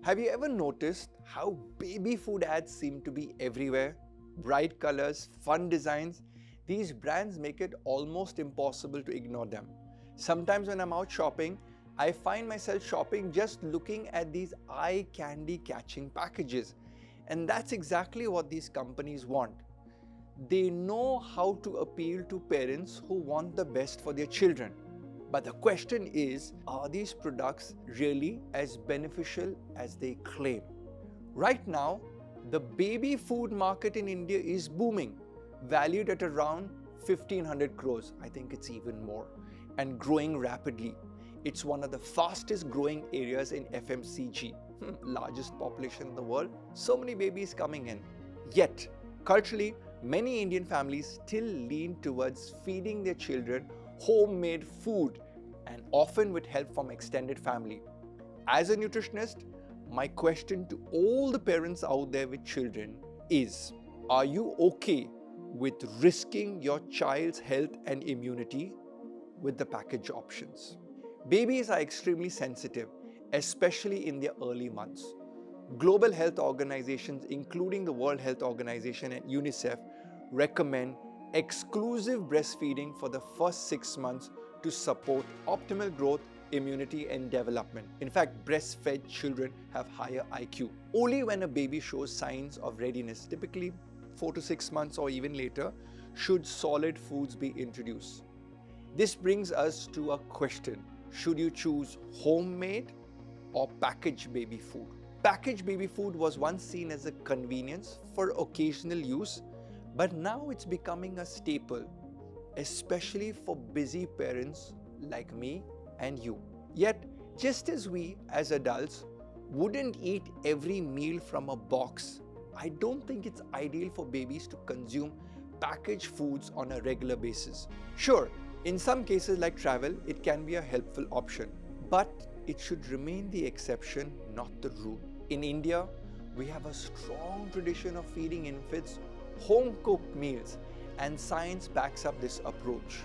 Have you ever noticed how baby food ads seem to be everywhere? Bright colors, fun designs. These brands make it almost impossible to ignore them. Sometimes when I'm out shopping, I find myself shopping just looking at these eye candy catching packages. And that's exactly what these companies want. They know how to appeal to parents who want the best for their children. But the question is, are these products really as beneficial as they claim? Right now, the baby food market in India is booming, valued at around 1500 crores. I think it's even more, and growing rapidly. It's one of the fastest growing areas in FMCG. Largest population in the world, so many babies coming in. Yet, culturally, many Indian families still lean towards feeding their children homemade food, and often with help from extended family. As a nutritionist, my question to all the parents out there with children is, are you okay with risking your child's health and immunity with the package options? Babies are extremely sensitive, especially in their early months. Global health organizations, including the World Health Organization and UNICEF, recommend exclusive breastfeeding for the first 6 months to support optimal growth, immunity, and development. In fact, breastfed children have higher IQ. Only when a baby shows signs of readiness, typically 4 to 6 months or even later, should solid foods be introduced. This brings us to a question. Should you choose homemade or packaged baby food? Packaged baby food was once seen as a convenience for occasional use, but now it's becoming a staple, especially for busy parents like me and you. Yet, just as we as adults wouldn't eat every meal from a box, I don't think it's ideal for babies to consume packaged foods on a regular basis. Sure, in some cases like travel, it can be a helpful option, but it should remain the exception, not the rule. In India, we have a strong tradition of feeding infants home-cooked meals, and science backs up this approach.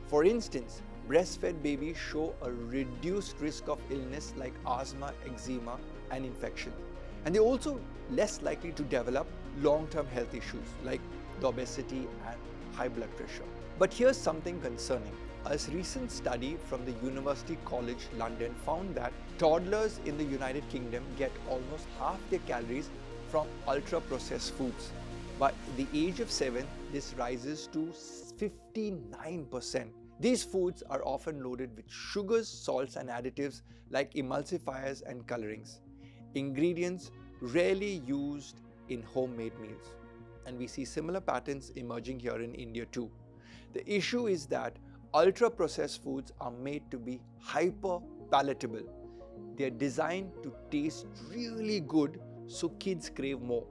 For instance, breastfed babies show a reduced risk of illness like asthma, eczema, and infection. And they're also less likely to develop long-term health issues like obesity and high blood pressure. But here's something concerning. A recent study from the University College London found that toddlers in the United Kingdom get almost half their calories from ultra-processed foods. By the age of 7, this rises to 59%. These foods are often loaded with sugars, salts, and additives like emulsifiers and colorings, ingredients rarely used in homemade meals. And we see similar patterns emerging here in India too. The issue is that ultra-processed foods are made to be hyper-palatable. They are designed to taste really good so kids crave more.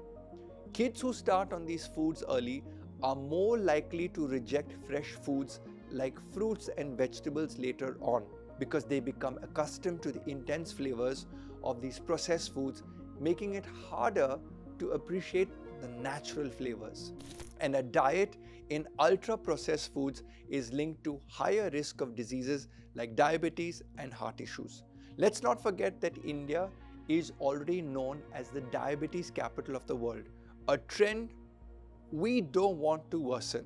Kids who start on these foods early are more likely to reject fresh foods like fruits and vegetables later on because they become accustomed to the intense flavors of these processed foods, making it harder to appreciate the natural flavors. And a diet in ultra-processed foods is linked to higher risk of diseases like diabetes and heart issues. Let's not forget that India is already known as the diabetes capital of the world, a trend we don't want to worsen.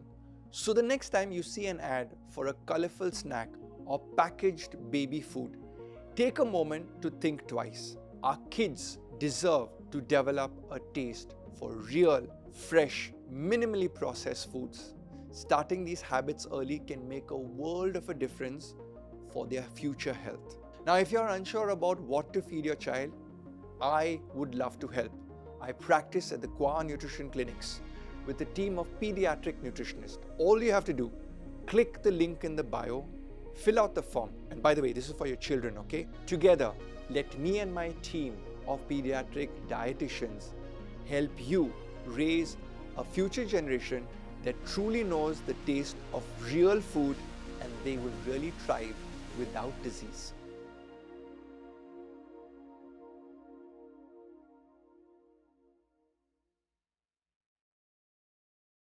So the next time you see an ad for a colorful snack or packaged baby food, take a moment to think twice. Our kids deserve to develop a taste for real, fresh, minimally processed foods. Starting these habits early can make a world of a difference for their future health. Now, if you're unsure about what to feed your child, I would love to help. I practice at the Qua Nutrition Clinics with a team of pediatric nutritionists. All you have to do, click the link in the bio, fill out the form. And by the way, this is for your children, okay? Together, let me and my team of pediatric dietitians help you raise a future generation that truly knows the taste of real food, and they will really thrive without disease.